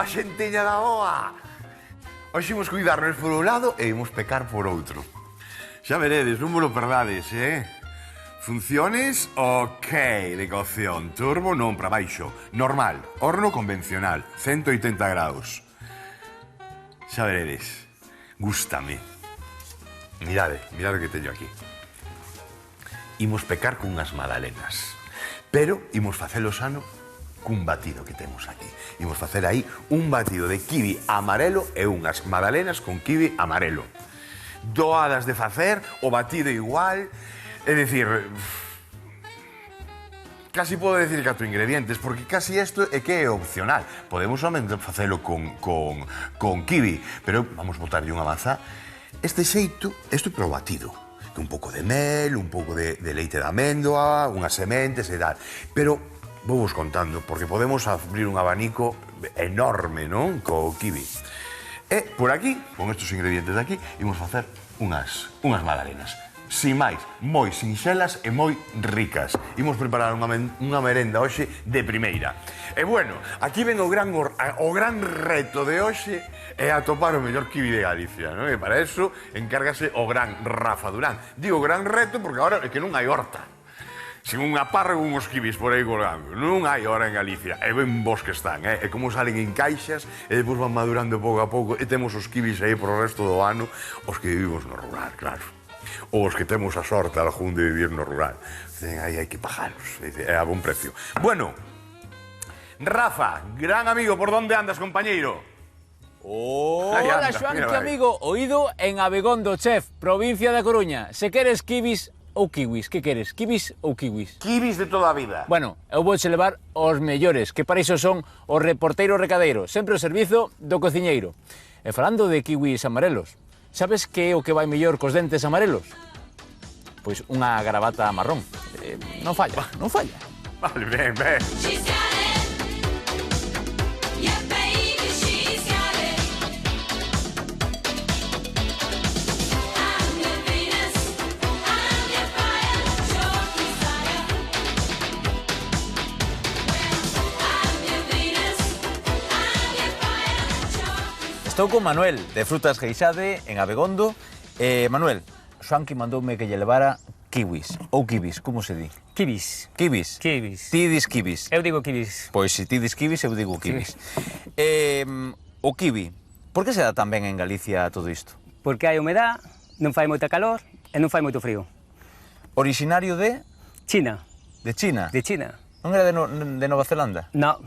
boa, xentiña da boa! Hoxe imos cuidarnos por un lado e imos pecar por outro. Xa veredes, non vos lo perdades, Funciones, ok, de cocción. Turbo non, para baixo. Normal, horno convencional, 180 graus. Xa veredes, gústame. Mirade o que teño aquí. Imos pecar con unhas magdalenas, pero imos facelo sano cun batido que temos aquí. Imos facer aí un batido de kiwi amarelo e unhas magdalenas con kiwi amarelo. Doadas de facer, o batido igual, é dicir, casi podo decir 4 ingredientes, porque casi isto é que é opcional. Podemos somente facelo con kiwi, pero vamos botarlle unha maza. Este xeito, isto é para o batido. Un pouco de mel, un pouco de leite de amêndoa, unhas sementes e tal. Pero vou vos contando, porque podemos abrir un abanico enorme, non? Co kiwi. E por aquí, con estes ingredientes de aquí, imos facer unhas magdalenas. Sin máis, moi sinxelas e moi ricas. Imos preparar unha merenda hoxe de primeira. E bueno, aquí ven o gran reto de hoxe é atopar o mellor kiwi de Galicia, non? E para eso encárgase o gran Rafa Durán. Digo gran reto porque agora é que non hai horta. Sin unha parra con uns kiwis por aí colgando. Non hai hora en Galicia. E ben vos que están, E como salen en caixas e depois van madurando pouco a pouco e temos os kiwis aí por o resto do ano, os que vivimos no rural, claro. Ou os que temos a sorte algún de vivir no rural. Aí hai que pagalos, é a bon precio. Bueno, Rafa, gran amigo, por onde andas, compañeiro? Hola, Xoanqui, amigo, oído en Abegondo, chef, provincia da Coruña. Se queres kiwis ou kiwis, que queres, kiwis ou kiwis? Kiwis de toda a vida. Bueno, eu vouche levar os mellores, que para iso son os reporteiros recadeiros, sempre ao servizo do cociñeiro. E falando de kiwis amarelos, sabes que é o que vai mellor cos dentes amarelos? Pois unha gravata marrón. Non falla, non falla. Vale, ben. Estou con Manuel, de Frutas Geixade, en Abegondo. Manuel, Xoanqui mandoume que lle levara kiwis, ou kiwis, como se di? Kiwis. Kiwis? Kiwis. Ti dis kiwis? Eu digo kiwis. Pois se ti dis kiwis, eu digo kiwis. O kiwi, por que se dá tan ben en Galicia todo isto? Porque hai humedad, non fai moita calor e non fai moito frío. Originario de? China. De China? De China. Non era de Nova Zelanda? No,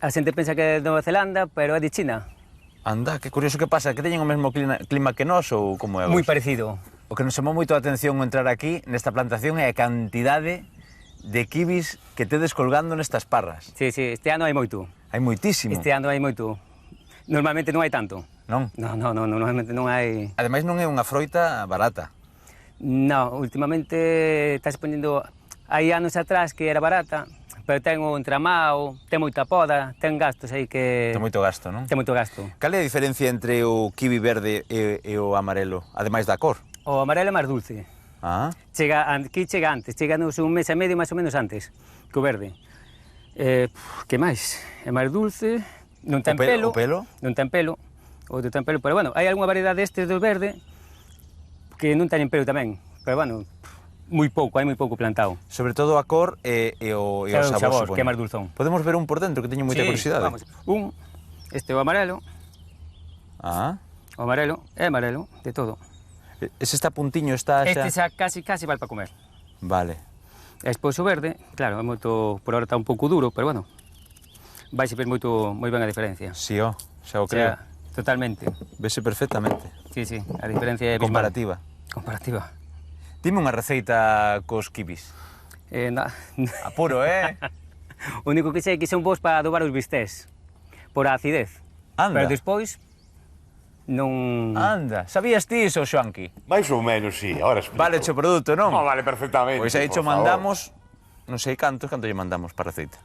a xente pensa que é de Nova Zelanda, pero é de China. Anda, que curioso, que pasa? Que teñen o mesmo clima que nós ou como é? Moi parecido. O que nos chamou moito a atención ao entrar aquí, nesta plantación, é a cantidade de kiwis que tedes colgando nestas parras. Sí, este ano hai moito. Hai moitísimo. Este ano hai moito. Normalmente non hai tanto. Non? No, normalmente non hai... Ademais non é unha froita barata. No, últimamente estás poñendo... Hai anos atrás que era barata, pero ten o entramado, ten moita poda, ten gastos aí que... Ten moito gasto, non? Ten moito gasto. Cal é a diferencia entre o kiwi verde e o amarelo, ademais da cor? O amarelo é máis dulce. Aquí chega antes, cheganos un mes e medio máis ou menos antes que o verde. Que máis? É máis dulce, non ten pelo. O pelo? Non ten pelo. O ten pelo, pero bueno, hai algunha variedade destes do verde que non teñen pelo tamén. Pero bueno, hai moi pouco plantado. Sobre todo a cor e o sabor, que é máis dulzón. Podemos ver un por dentro, que teño moita curiosidade. Vamos. Este é o amarelo. O amarelo, é amarelo, de todo. Ese está puntiño, está xa... Este xa casi vai para comer. Vale. E despois o verde, claro, é moito, por ahora está un pouco duro, pero bueno, vai se ver moi ben a diferencia. Si, xa o creo. Totalmente. Vese perfectamente. Sí, a diferencia é comparativa. Comparativa. Dime unha receita cos kiwis. Apuro, O único que sei é que son bons para adobar os bistés, por a acidez. Anda. Pero despois non... Anda, sabías ti iso, Xoanqui? Mais ou menos, sí, ahora explico. Vale o produto, non? Vale perfectamente. Pois aí cho mandamos, non sei canto lle mandamos para a receita.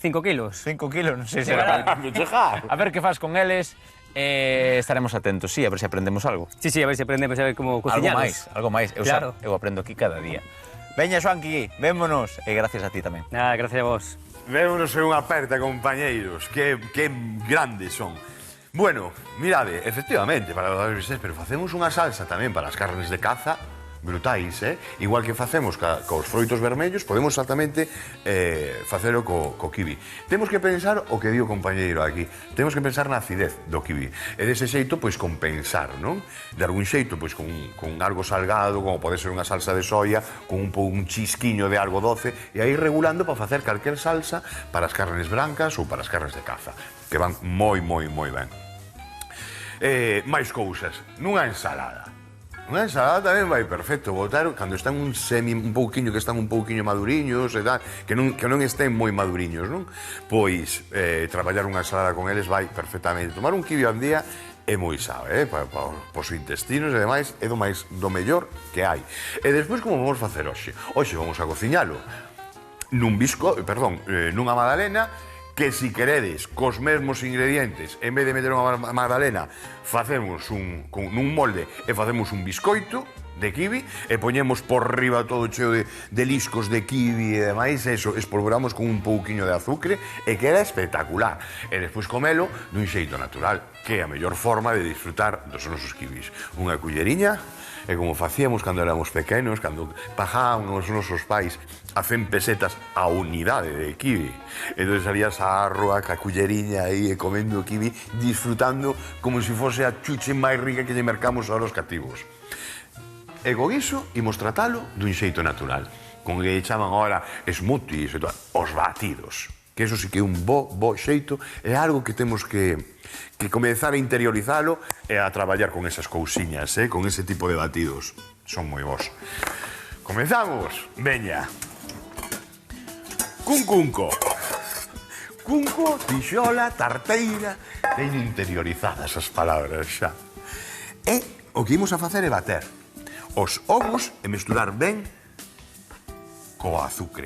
5 kilos. 5 kilos, non sei se será. A ver que fas con eles. Estaremos atentos, sí, a ver se aprendemos algo. Sí, a ver se aprendemos a ver como cociñados. Algo máis. Eu aprendo aquí cada día. Veña, Xoanqui, vémonos. E gracias a ti tamén. Gracias a vos. Vémonos en unha aperta, compañeiros. Que grandes son. Bueno, mirade, efectivamente, para os bistecs, pero facemos unha salsa tamén para as carnes de caza brutais, Igual que facemos cos froitos vermellos, podemos exactamente facelo co kiwi. Temos que pensar o que di o compañeiro aquí. Temos que pensar na acidez do kiwi. E dese xeito, pois, compensar, non? De algún xeito, pois, con algo salgado, como pode ser unha salsa de soia, con un chisquiño de algo doce, e aí regulando para facer calquer salsa para as carnes brancas ou para as carnes de caza, que van moi ben. Mais cousas, nunha ensalada. Unha ensalada tamén vai perfecto, botar cando están un pouquiño, que están un pouquiño maduriños e tal, que non estén moi maduriños, non? Pois traballar unha ensalada con eles vai perfectamente. Tomar un kiwi ao día é moi sabe, para os intestinos e demais, é do mellor que hai. E despois, como vamos facer hoxe? Hoxe vamos a cociñalo nunha magdalena, que si queredes cos mesmos ingredientes, en vez de meter unha magdalena, facemos nun molde e facemos un biscoito de kiwi e poñemos por riba todo cheo de liscos de kiwi e demais, eso, espolvoramos con un pouquiño de azucre e queda espectacular. E despois comelo dun xeito natural, que é a mellor forma de disfrutar dos nosos kiwis. Unha culleriña, e como facíamos cando éramos pequenos, cando pagábamos os nosos pais a 100 pesetas a unidade de kiwi. Entón salías á rúa ca culleriña aí e comendo o kiwi, disfrutando como se fose a chuche máis rica que lle mercamos aos los cativos. E con iso, imos tratalo dun xeito natural, con que chaman ahora smoothies e todo, os batidos. Que eso sí que é un bo xeito, é algo que temos que comezar a interiorizalo e a traballar con esas cousiñas, con ese tipo de batidos. Son moi bons. Comezamos, veña. Cunco, tixola, tarteira. Teño interiorizadas as palabras xa. E o que imos a facer é bater os ovos e mesturar ben co azucre.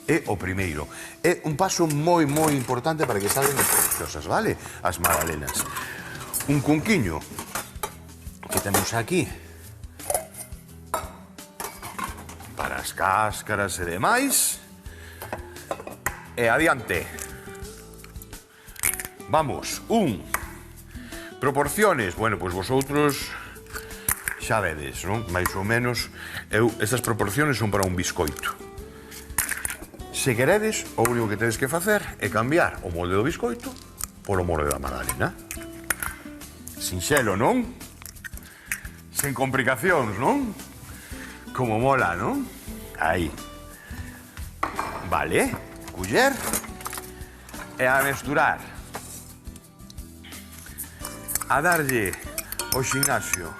É o primeiro. É un paso moi importante para que salgan as deliciosas, vale? As magdalenas. Un cunquiño que temos aquí para as cáscaras e demais. E adiante. Vamos, proporciones, bueno, pois vosotros xa vedes, non? Mais ou menos, estas proporciones son para un biscoito. Se queredes, o único que tedes que facer é cambiar o molde do biscoito polo molde da magdalena. Sinxelo, non? Sen complicacións, non? Como mola, non? Aí. Vale, culler e a mesturar. A darlle o ximnasio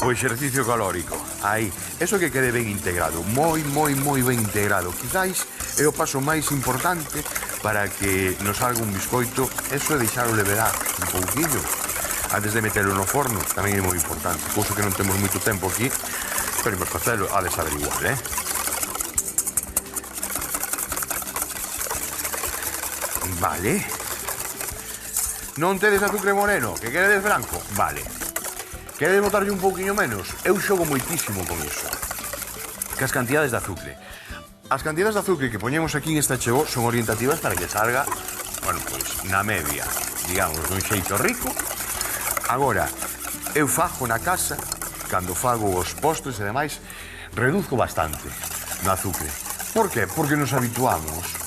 o exercicio calórico. Aí, eso que quede ben integrado, moi ben integrado. Quizáis é o paso máis importante para que nos salga un biscoito. Eso é deixalo levedar un pouquillo antes de meterlo no forno, tamén é moi importante. Couso que non temos moito tempo aquí, pero imos facelo, ha de saber igual, Vale. Non tedes azúcar moreno, que queredes branco? Vale. Queredes botarlle un pouquiño menos? Eu xogo moitísimo con iso. Que as cantidades de azúcar. As cantidades de azúcar que poñemos aquí en esta chegó son orientativas para que salga, bueno, pois, na media, digamos, dun xeito rico. Agora, eu fago na casa, cando fago os postres e demais, reduzco bastante no azúcar. Por que? Porque nos habituamos.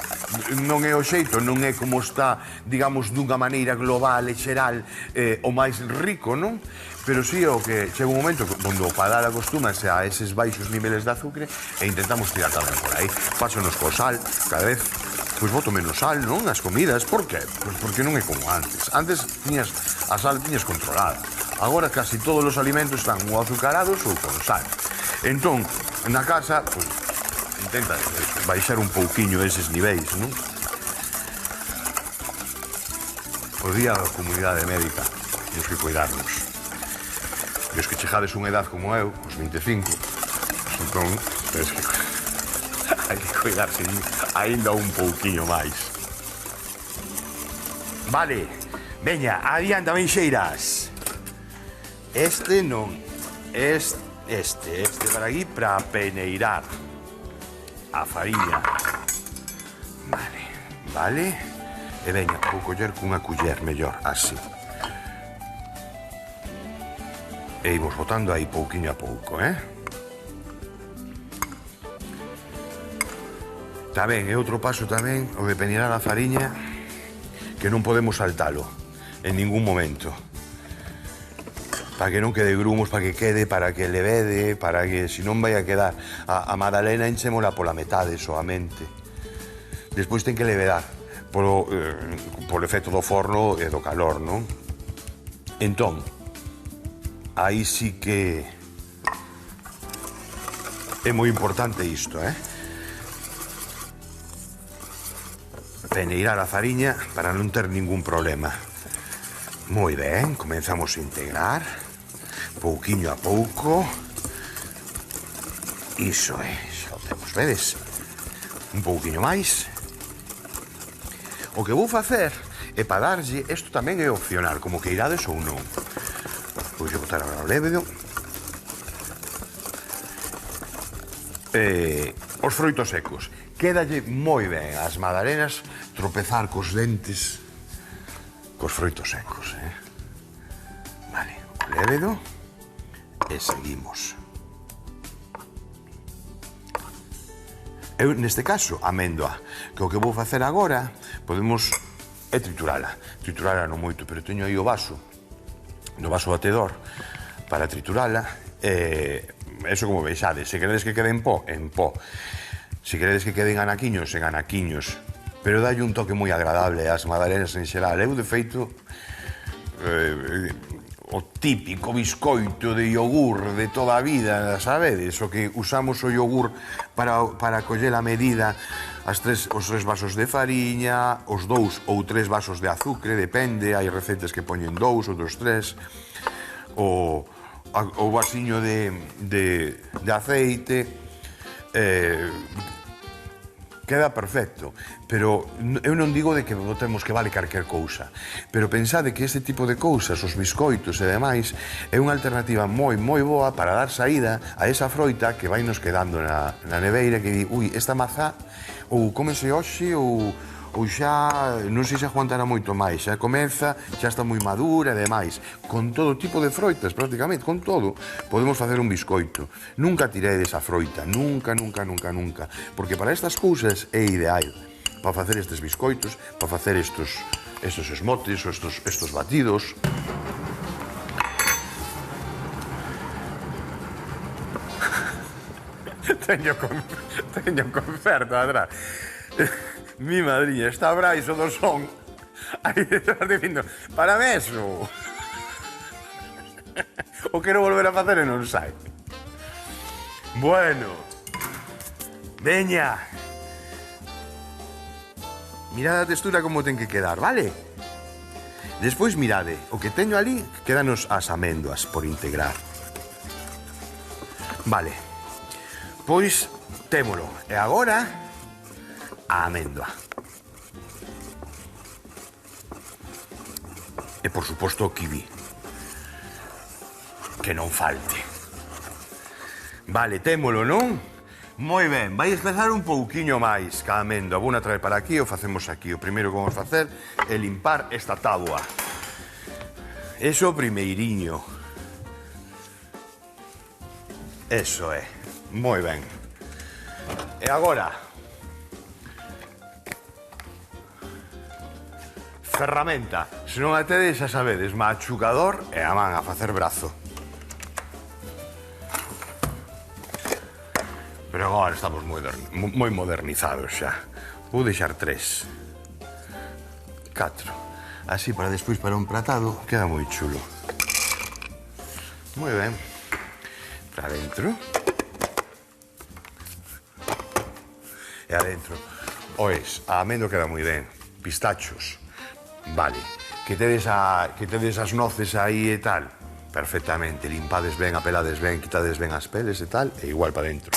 Non é o xeito, non é como está, digamos, dunha maneira global e xeral o máis rico, non? Pero sí o que chega un momento onde o paladar acostúmase a eses baixos niveles de azúcar e intentamos tirar tamén por aí. Pásonos co sal, cada vez, pois boto menos sal, non? As comidas, por que? Pois porque non é como antes. Antes a sal tiñas controlada. Agora casi todos os alimentos están ou azucarados ou con sal. Entón, na casa, pois, intenta baixar un pouquiño eses niveis, non? O día da comunidade médica, temos que cuidarnos. E os que chegades unha edad como eu, os 25, entón, tedes que hai que cuidarse aínda un pouquiño máis. Vale, veña, adianta, benxeiras. Este non, este Este para aquí para peneirar a fariña. Vale. E veña, vou coller cunha culler mellor, así. E imos botando aí pouquiño a pouco, Tamén, é outro paso tamén, o de peneirar a fariña, que non podemos saltalo en ningún momento. Para que non quede grumos, para que levede, para que, se non vai a quedar, a magdalena enchemola pola metade soamente. Despois ten que levedar polo efecto do forno e do calor, non? Entón, aí sí que é moi importante isto, Peneirar a fariña para non ter ningún problema. Moi ben, comenzamos a integrar pouquiño a pouco. Iso é, xa o temos, vedes? Un pouquiño máis. O que vou facer é para darlle, isto tamén é opcional, como que irades ou non. Vou botar agora o lévedo. Os froitos secos. Quédalle moi ben as magdalenas tropezar cos dentes cos froitos secos, Vale, o lévedo e seguimos. Eu, neste caso, améndoa, que o que vou facer agora, podemos triturala non moito, pero teño aí o vaso, no vaso batedor, para triturala, eso como veixades, se queredes que quede en pó, se queredes que queden anaquiños, en anaquiños, pero dalle un toque moi agradable ás magdalenas en xeral. Eu, de feito, o típico biscoito de iogur de toda a vida, sabedes? O que usamos o iogur para coller a medida, os 3 vasos de fariña, os 2 ou 3 vasos de azucre, depende, hai recetas que poñen 2, outros 3, o vasiño de aceite, queda perfecto, pero eu non digo de que botemos que vale calquer cousa, pero pensade que este tipo de cousas, os biscoitos e demais, é unha alternativa moi boa para dar saída a esa froita que vai nos quedando na neveira, que di, ui, esta mazá ou cómese hoxe ou xa non sei se aguantará moito máis, xa comeza, xa está moi madura e demais. Con todo tipo de froitas, prácticamente, con todo, podemos facer un biscoito. Nunca tiredes a froita, nunca, porque para estas cousas é ideal, para facer estes biscoitos, para facer estos esmotes, estos batidos. Teño concerto atrás. Mi madriña está braiso do son. Aí estás dicindo, para meso. O quero volver a facer e non sai. Bueno. Veña. Mirad a textura como ten que quedar, vale? Despois mirade, o que teño ali, quédanos as améndoas por integrar. Vale. Pois, témolo. E agora, a améndoa. E, por suposto, o kiwi. Que non falte. Vale, témolo, non? Moi ben, vai espezar un pouquiño máis ca améndoa. Vou a traer para aquí, o facemos aquí. O primeiro que vamos facer é limpar esta táboa. Eso primeiriño. Eso é. Moi ben. E agora, ferramenta, se non a tedes, xa sabedes, machucador e a man a facer brazo. Pero agora estamos moi modernizados xa. Vou deixar 3, 4, así para despois para un pratado, queda moi chulo. Moi ben. Para dentro. E adentro. Ois, a amendo queda moi ben. Pistachos. Vale, que tedes as noces aí e tal, perfectamente, limpades ben, apelades ben, quitades ben as peles e tal, e igual para dentro.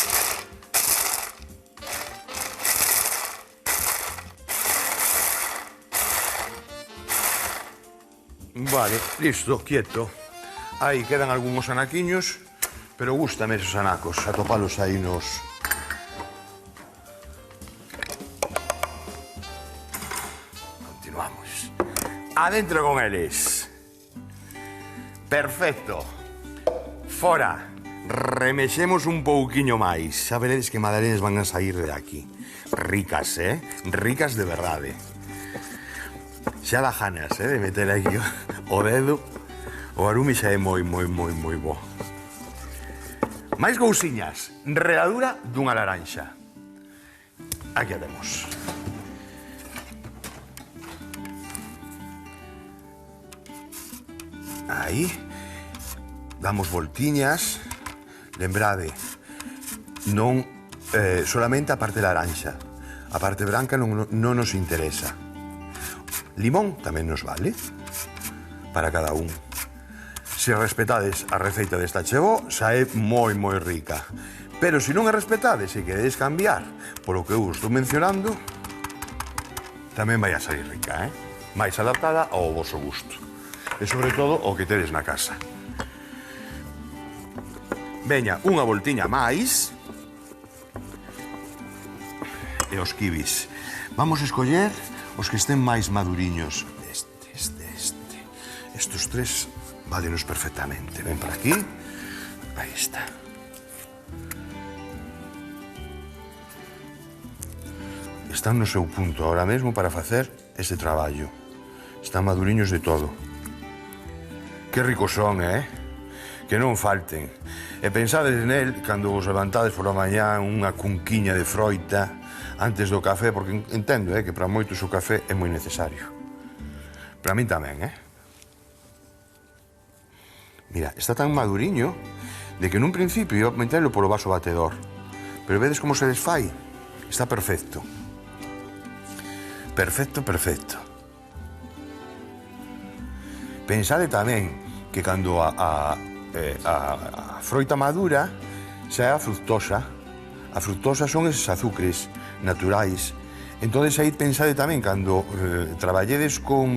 Vale, listo, quieto. Aí quedan algúns anaquiños, Pero gústame esos anacos, atopalos aí nos... Continuamos. Adentro con eles. Perfecto. Fora. Remexemos un pouquiño máis. Xa veredes que madalenes van a sair de aquí. Ricas, Ricas de verdade. Xa da ganas, de meter aquí o dedo. O arume xa é moi bo. Máis cousiñas. Reladura dunha laranxa. Aquí a temos. Aí. Damos voltiñas. Lembrade, non solamente a parte laranxa. A parte branca non nos interesa. Limón tamén nos vale. Para cada un. Se respetades a receita desta chegou, xa é moi rica. Pero se non a respetades e queredes cambiar polo que eu estou mencionando, tamén vai a sair rica, máis adaptada ao vosso gusto. E sobre todo o que tedes na casa. Veña, unha voltiña máis. E os kibis. Vamos a escoller os que estén máis maduriños. Este. Estos tres válenos perfectamente. Ven por aquí. Aí está. Están no seu punto ahora mesmo para facer ese traballo. Están maduriños de todo. Que ricos son, Que non falten. E pensades nel cando vos levantades por a mañá unha cunquiña de froita antes do café, porque entendo, que para moitos o café é moi necesario. Para min tamén, Mira, está tan maduriño de que nun principio ia metelo polo vaso batedor. Pero vedes como se desfai? Está perfecto. Perfecto. Pensade tamén que cando a froita madura xa é a fructosa. A fructosa son eses azúcares naturais. Entón, aí pensade tamén cando traballedes co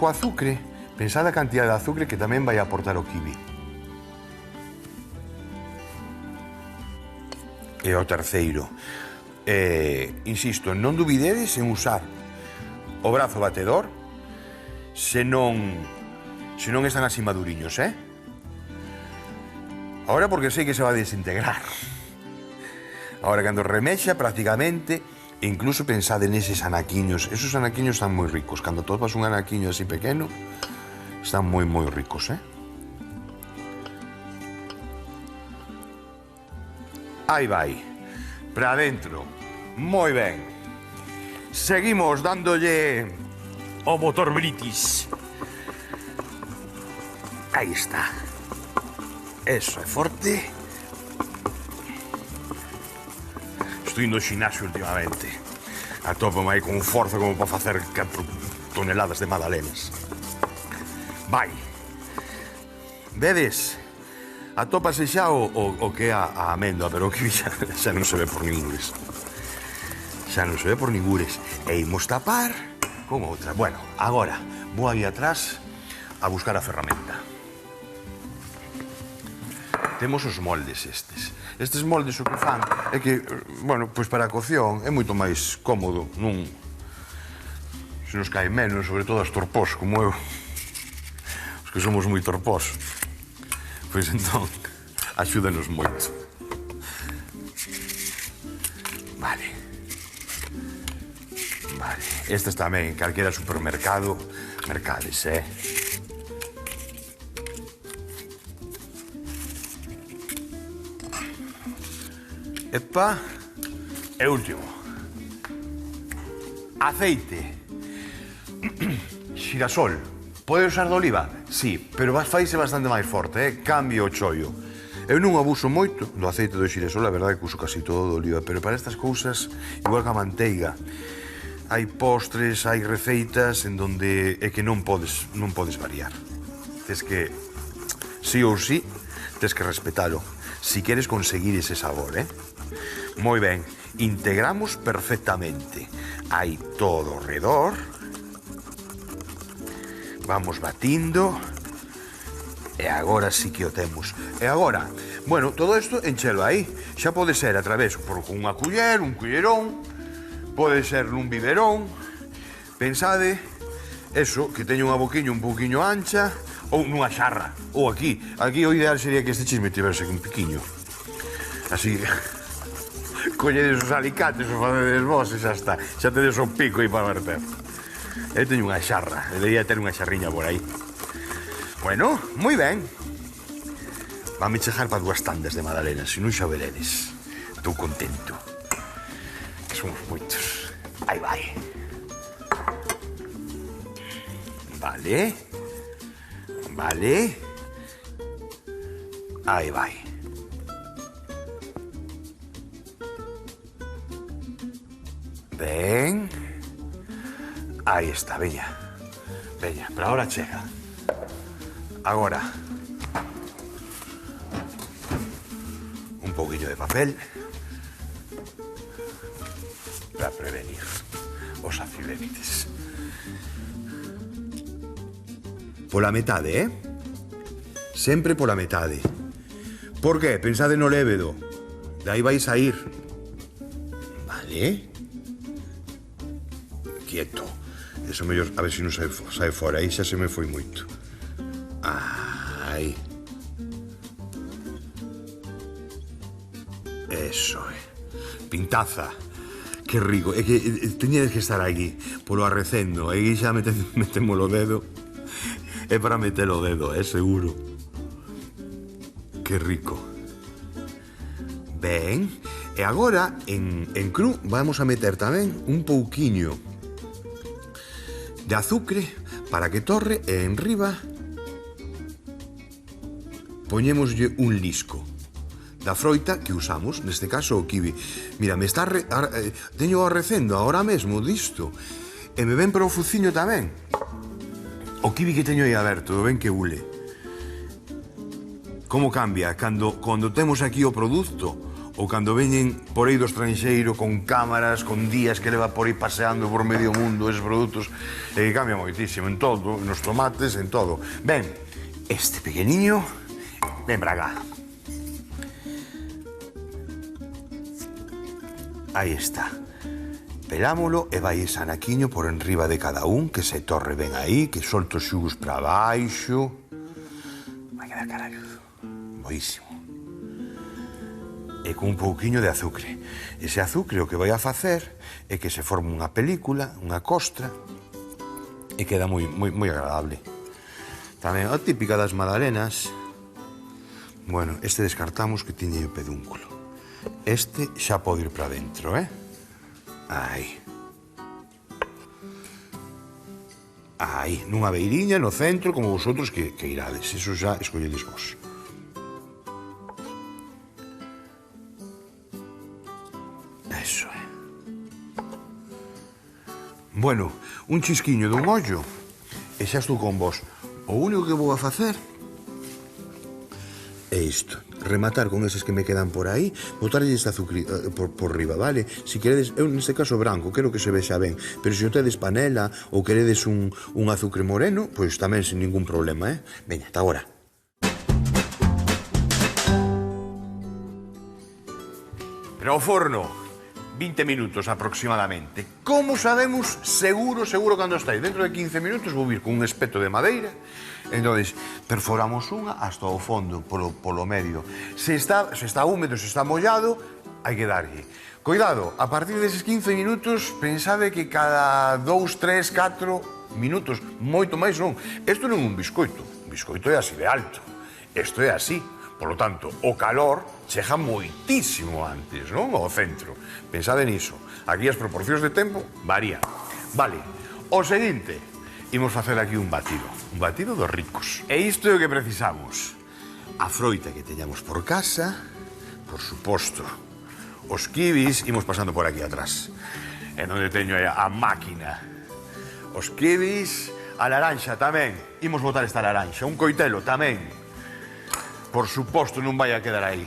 azúcar, pensade a cantidad de azúcar que tamén vai aportar o kiwi. E o terceiro, insisto, non dubidedes en usar o brazo batedor se non están así maduriños, Ahora porque sei que se va a desintegrar. Ahora, cando remexa, prácticamente, incluso pensade neses anaquiños. Esos anaquiños están moi ricos. Cando topas un anaquiño así pequeno, están moi ricos, Aí vai. Para adentro. Moi ben. Seguimos dándolle o motor British. Aí está. Eso é forte. Estou indo ao xinasio últimamente. Atópame aí con forza como para facer 4 toneladas de magdalenas. Vai. Vedes? Atópase xa o que é a améndoa, pero que xa non se ve por ningures. Xa non se ve por ningures. E imos tapar con outra. Bueno, agora vou aí atrás a buscar a ferramenta. Temos os moldes estes. Estes moldes o que fan é que, bueno, pois para a cocción é moito máis cómodo, non? Se nos cae menos, sobre todo as torpós, como eu. Os que somos moi torpós. Pois entón, axúdanos moito. Vale. Estes tamén, calquera supermercado, mercades, Epa, e último. Aceite. Xirasol. Pode usar de oliva? Sí, pero faise bastante máis forte, Cambio o chollo. Eu non abuso moito do aceite do xirasol, a verdade é que uso casi todo de oliva, pero para estas cousas, igual que a manteiga, hai postres, hai receitas en donde é que non podes variar. Tes que, sí ou sí, tes que respetalo, si queres conseguir ese sabor, Moi ben, integramos perfectamente. Hai todo ao redor. Vamos batindo. E agora sí que o temos. E agora, bueno, todo isto enchelo aí. Xa pode ser a través por unha culler, un cullerón, pode ser nun biberón. Pensade, eso, que teño unha boquiña un pouquiño ancha, ou nunha xarra, ou aquí. Aquí o ideal sería que este chisme tivese un piquiño. Así, colledes os alicates, os facedes vos e xa está. Xa tedes o pico aí para verter. Eu teño unha xarra, debería ter unha xarriña por aí. Bueno, moi ben. Vame chegar para 2 tandas de magdalenas, se non xa veredes. Estou contento. Que somos moitos. Aí vai. Vale. Vale. Aí vai. Ben. Aí está, veña. Veña, pero ahora chega. Agora, un poquillo de papel para prevenir os accidentes. Pola metade, Sempre pola metade. Por qué? Pensade no lévedo. De aí vais a ir. Vale? Quieto. Eso mellor, a ver se non sai fora. Aí xa se me foi moito. Aí. Eso é. Pintaza. Que rico. É que teñedes que estar aquí, polo arrecendo. Aí xa metemos o dedo. É para meter o dedo, seguro. Que rico. Ben. E agora, en cru, vamos a meter tamén un pouquiño de azucre para que torre e enriba poñémoslle un lisco da froita que usamos, neste caso o kiwi. Mira, me está teño o recendo agora mesmo disto e me ven para o fuciño tamén o kiwi que teño aí aberto, ven que ule. Como cambia cando temos aquí o produto ou cando veñen por aí do estranxeiro con cámaras, con días que leva por aí paseando por medio mundo eses produtos, e cambia moitísimo en todo, nos tomates, en todo. Ben, este pequeniño, ven para acá. Aí está. Pelámolo e vai ese anaquiño por enriba de cada un, que se torre ben aí, que solte os xugos para baixo. Vai quedar caralludo. Boísimo. E con un pouquiño de azucre. Ese azucre o que vai a facer é que se forme unha película, unha costra, e queda moi agradable. Tamén a típica das magdalenas. Bueno, este descartamos que tiña o pedúnculo. Este xa pode ir para dentro, Aí. Aí, nunha beiriña, no centro, como vosotros que irades. Eso xa escolledes vos. Eso é. Bueno, un chisquiño dun ollo e xa estou con vos. O único que vou a facer é isto. Rematar con eses que me quedan por aí, botarlle este azucre por riba, vale? Si queredes, eu neste caso branco, quero que se vexa ben, pero se non tedes panela ou queredes un azucre moreno, pois tamén sin ningún problema, Veña, ata agora. Pero ao forno, 20 minutos aproximadamente. Como sabemos, seguro, cando estáis? Dentro de 15 minutos vou vir con un espeto de madeira. Entón, perforamos unha hasta o fondo, polo medio. Se está húmedo, se está mollado, hai que darlle. Cuidado, a partir deses 15 minutos, pensade que cada 2, 3, 4 minutos, moito máis non. Isto non é un biscoito. Un biscoito é así de alto. Isto é así. Por lo tanto, o calor chega moitísimo antes, non? Ao centro. Pensade niso. Aquí as proporcións de tempo varían. Vale, o seguinte, imos facer aquí un batido dos ricos. E isto é o que precisamos. A froita que teñamos por casa, por suposto, os kiwis, imos pasando por aquí atrás, en onde teño a máquina. Os kiwis, a laranxa tamén, imos botar esta laranxa, un coitelo tamén. Por suposto, non vai a quedar aí.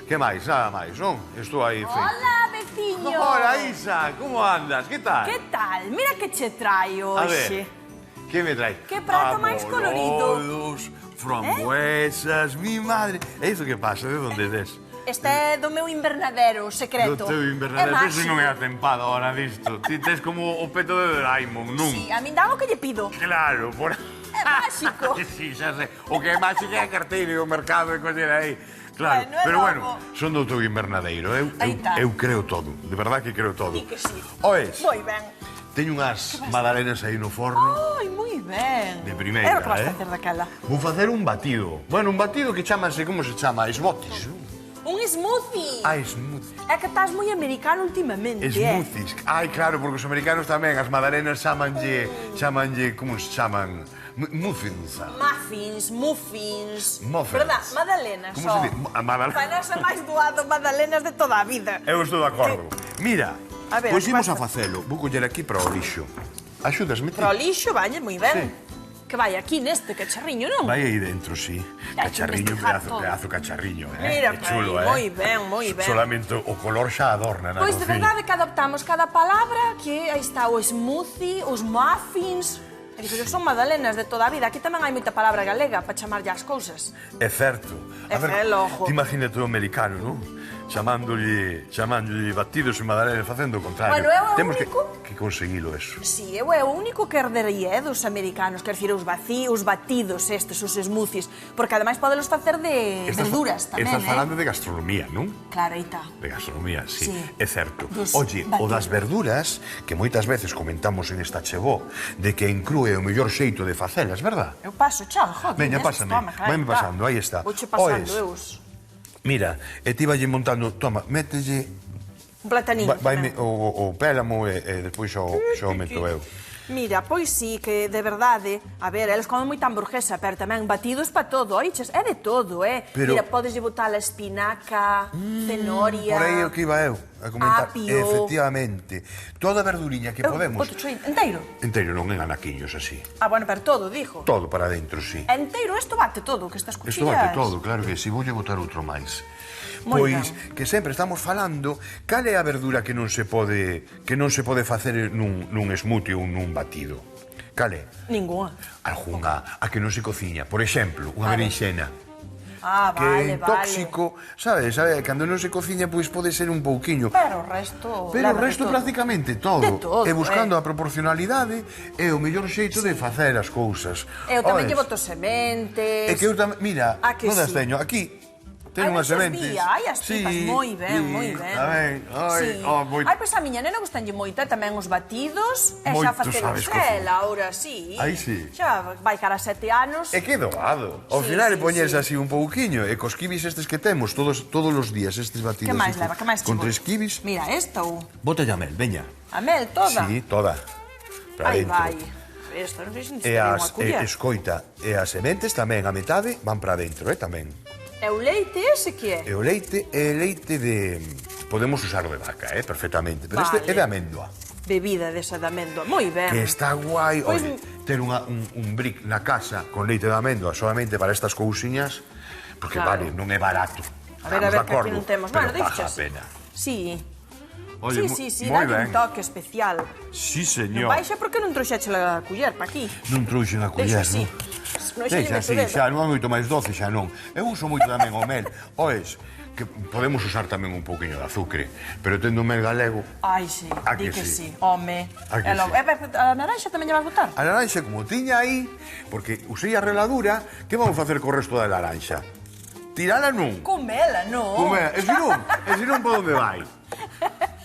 Que máis? Nada máis, non? Estou aí, feito. Hola, veciño. Hola, Isa, como andas? Que tal? Que tal? Mira que che traio A hoxe. ver, que me trae? Que prato máis colorido. Frambuesas, mi madre. É iso que pasa, de onde des? Este é do meu invernadero secreto. Do teu invernadero, É pero se non é máxico. atempado ahora disto. Ti tes como o peto de Doraemon, non? Sí, a min dá o que lle pido. Claro, por... É máxico. Sí, xa sei. O que é máxico é a carteira e o mercado e coller aí. Claro, Bueno, é pero bueno, logo. son do teu invernadeiro. Aí tá. Eu creo todo, de verdad que creo todo. Di que sí. Oes, Moi ben. teño unhas magdalenas aí no forno. Ai, moi ben. De primeira, É o que vas eh? facer daquela. Vou facer un batido. Bueno, un batido que chamase, como se chama? Esbotis. Un smoothie. Ah, smoothie. É que estás moi americano últimamente, Smoothies. Ai, claro, porque os americanos tamén, as magdalenas chamanlle, como se chaman? Muffins. Muffins, muffins. Muffins. Verdad, magdalenas, Como só. se di? A magdalena. Parece máis doado magdalenas de toda a vida. Eu estou de acordo. Mira, A ver, pois que imos pasa? a facelo. Vou coller aquí para o lixo. Axúdasme ti? Pro lixo, valle, moi ben. Sí. Que vai aquí neste cacharriño, non? Vai aí dentro, sí. Hai que Cacharriño, investigar pedazo, todo. pedazo cacharriño, Mira, Que chulo, moi ben, moi ben. Solamente o color xa adorna na Pois de cociña. verdade que adoptamos cada palabra, que aí está o smoothie, os muffins. É que son magdalenas de toda a vida. Aquí tamén hai moita palabra galega para chamarlle as cousas. É certo. É celojo. Ti imagínate o americano, non? Chamándolle batidos e magdalenas facendo o contrario. Bueno, eu é o Temos único- que conseguilo eso. Si, eu é o único que herdería dos americanos, quer dicir, os batidos estes, os smoothies, porque ademais podelos facer de verduras tamén, Estás falando de gastronomía, non? Claro, aí está. De gastronomía, sí, Sí. é certo. Dos Oye, o batidos. das verduras, que moitas veces comentamos en esta chevó, de que en cru é o mellor xeito de facelas, verdad? Eu paso, chao, joder. Veña, nestes, pásame. toma, claro, Vaime tá. pasando, aí está. Vouche pasando, Oes. eu. Mira, e ti valle montando, toma, mételle, Un plataniño. vaime, tamén. o pélamo e despois xa o meto eu. Mira, pois sí, que de verdade, a ver, eles comen moita hamburguesa, pero tamén batidos para todo, oiches, é de todo, Pero- Mira, podes botar a espinaca, cenoria... Por aí é o que iba eu a comentar. Apio. Efectivamente. Toda a verduriña que podemos. Boto choi enteiro. Enteiro, non en anaquiños así. Ah, bueno, pero todo, dijo. Todo para dentro, sí. Enteiro, isto bate todo, que estas Isto cuchillas... bate todo, claro que si voulle botar outro máis. Moi Pois que sempre estamos falando cal é a verdura que non se pode facer nun smoothie ou nun batido. Cal é? Ninguna. Algunha a que non se cociña, por exemplo, unha Vale. berenxena. Ah, Que é vale, tóxico, sabes? Cando non se cociña, pois pode ser un pouquiño. Pero o resto... Pero o leva de resto todo. prácticamente todo. De todo, E buscando a proporcionalidade é o mellor xeito de facer as cousas. Eu tamén Oes? lle boto sementes... É que eu tamén, mira, Ah, que non as sí. teño aquí. Teño Ai, unhas as sementes. vía, ai, as pipas, moi ben, moi ben. Tamén, ai, Sí. moi... Ai, pois a miña nena gustanlle moito, tamén os batidos, e Moito xa facelos sabes cocinar. ela, ahora sí. Ai, sí. Xa vai cara a 7 anos. É que doado. Ao Sí, final sí, é poñerse sí. así un pouquiño. E cos kibis estes que temos todos os días, estes batidos Que máis así leva? Que máis con che 3 kibis. Mira, esta ou Bota a mel, veña. a mel toda. Sí, toda. Para Ai, dentro. vai. Esta non sei se E necesitaría unha as, culler. escoita, e as sementes tamén, a metade, van para dentro, tamén. E o leite ese que é? E o leite é leite de... Podemos usarlo de vaca, perfectamente. Pero Vale. este é de amêndoa. Bebida desa de amêndoa. Moi ben. Que está guai. Pois- Oye, ter un brick na casa con leite de amêndoa solamente para estas cousiñas, porque Claro. vale, non é barato. A ver, Estamos de que aquí acordo, non temos. pero Bueno, paga a deixas. pena. Sí. Oye, Sí, moi dalle ben. un toque especial. Sí, Non señor. baixa porque non trouxeche a culler pa aquí. Non trouxen a Deixa culler, así. non? Non xe lle Deixa meto así, dedo. xa non é moito máis doce, xa non. Eu uso moito tamén o mel. Oes, que podemos usar tamén un pouquiño de azúcar, pero tendo mel galego, Ai, sí, A di que que sí? sí. Home. A que E logo- sí? A naranxa tamén lle vas botar? a laranxa como tiña aí, porque usei a reladura, que vamos facer co resto da laranxa? Tirala nun. Comela, non? Como é? E se non pa onde vai?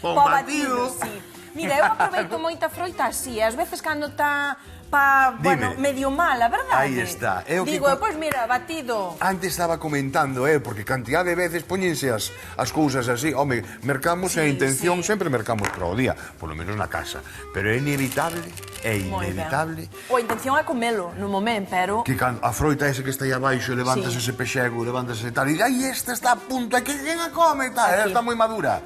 Pa un Pa batido. sí. Mira, eu aproveito moita froita así, ás veces cando está pa, Dime. bueno, medio mala, verdade? Aí está. É o que Digo, co- pois mira, batido. Antes estaba comentando, porque cantidad de veces poñense as cousas así. Home, mercamos e a Sí, intención sí. sempre mercamos para o día, polo menos na casa. Pero é inevitable, Moi ben. O a intención é comelo no momento, pero... que a froita ese que está aí abaixo, levántase Sí. ese pexego, levántase tal, e ai, esta está a punto, é que quen a come, tal, ela Aquí. está moi madura.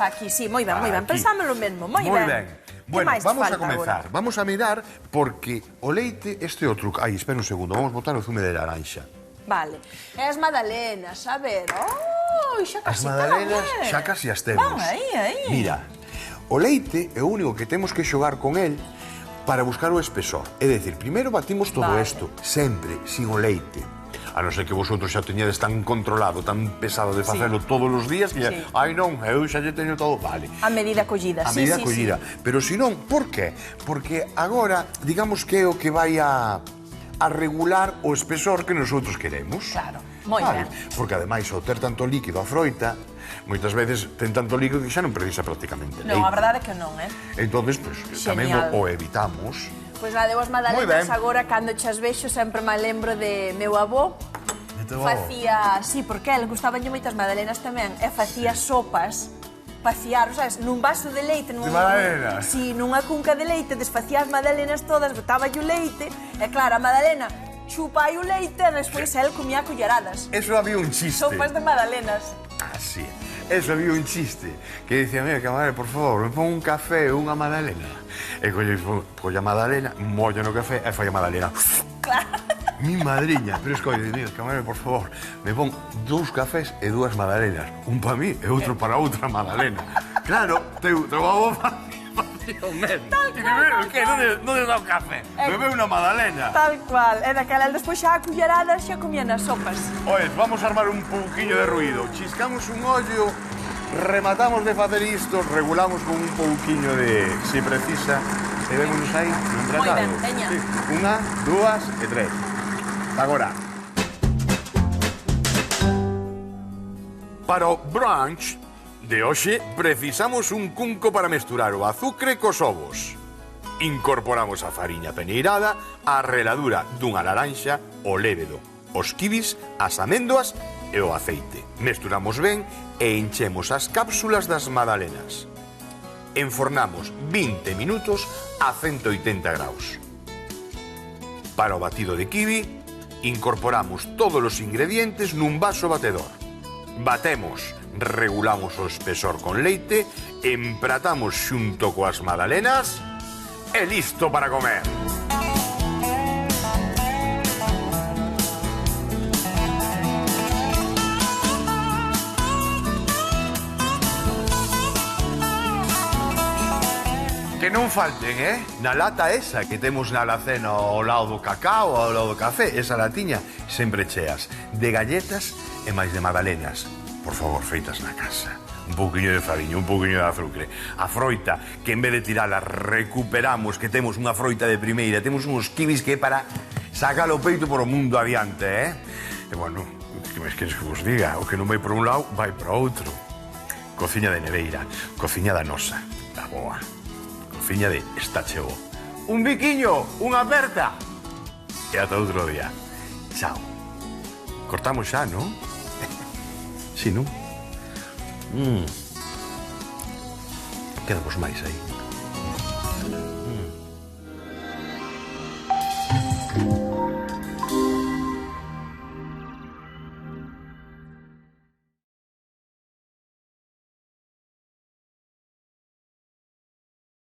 Aquí, sí, moi ben, moi ben. Aquí. Pensámelo mesmo, moi Moi ben. ben. Que Bueno, máis te vamos a falta comezar. agora? Vamos a mirar porque o leite, este é o truco. Ai, espera un segundo, vamos botar o zume de laranxa. Vale. E as magdalenas, a ver. Oh, xa As casi magdalenas están, xa casi as temos. Van aí. Mira, o leite é o único que temos que xogar con el para buscar o espesor. É dicir, primeiro batimos todo Vale. isto, sempre, sin o leite. A non ser que vosotros xa teñedes tan controlado, tan pesado de facelo todos os días, que Sí. ai non, eu xa lle teño todo, vale. A medida collida, A sí, medida sí, collida. Pero se non, por qué? Porque agora, digamos que é o que vai a regular o espesor que nosotros queremos. Claro, moi Vale? ben. Porque ademais, ao ter tanto líquido a froita, moitas veces ten tanto líquido que xa non precisa prácticamente leite. Non, a verdade é que non, Entonces, pues, tamén Genial. o evitamos. Pois nada, vos Moi magdalenas ben. agora, cando chas vexo, sempre me lembro de meu avó. Facía, sí, porque ele gustaban moitas magdalenas tamén, e facía sopas para fiar, sabes, nun vaso de leite, De magdalenas? Si, nunha cunca de leite, desfacía as magdalenas todas, botaba o leite, e claro, a magdalena chupa aí o leite, e despois ele comía a culleradas. Eso había un chiste. Sopas de magdalenas. Así. Eso había un chiste que decía, mira, camarero, por favor, me pon un café ou unha magdalena. E colle a magdalena, mollo no café e fai a magdalena. Claro. Mi madriña, pero escolle, mira, camarero, por favor, me pon 2 cafés e 2 magdalenas. Un para mí e outro para outra magdalena. Claro, teu avó facía o mesmo. E bebeu, que? Non dá o café? Bebeu unha magdalena. Tal cual. E daquela, despois xa a culleradas xa comían as sopas. Oye, vamos a armar un pouquiño de ruido. Chiscamos un ollo, rematamos de facer isto, regulamos con un pouquiño de, se precisa, e vémonos aí nun tratado. ben, veña. Sí. 1, 2 e 3. Agora. Para o brunch de hoxe precisamos un cunco para mesturar o azucre cos ovos. Incorporamos a fariña peneirada, a reladura dunha laranxa, o lévedo, os kibis, as améndoas e o aceite. Mesturamos ben e enchemos as cápsulas das magdalenas. Enfornamos 20 minutos a 180 graus. Para o batido de kiwi, incorporamos todos os ingredientes nun vaso batedor. Batemos, regulamos o espesor con leite, empratamos xunto coas magdalenas e listo para comer. Que non falten, na lata esa que temos na alacena ao lado do cacao, ao lado do café, esa latiña, sempre cheas de galletas e máis de magdalenas. Por favor, feitas na casa. Un pouquiño de fariña, un pouquiño de azucre. A froita, que en vez de tirala, recuperamos, que temos unha froita de primeira, temos uns kibis que é para sacar o peito por o mundo adiante, E, bueno, que máis queres que vos diga? O que non vai por un lado, vai por outro. Cociña de neveira, cociña da nosa, da boa. Cociña de está chego. Un biquiño, unha aperta. E ata outro día. Chao. Cortamos xa, non? Si, non? Quedamos máis aí.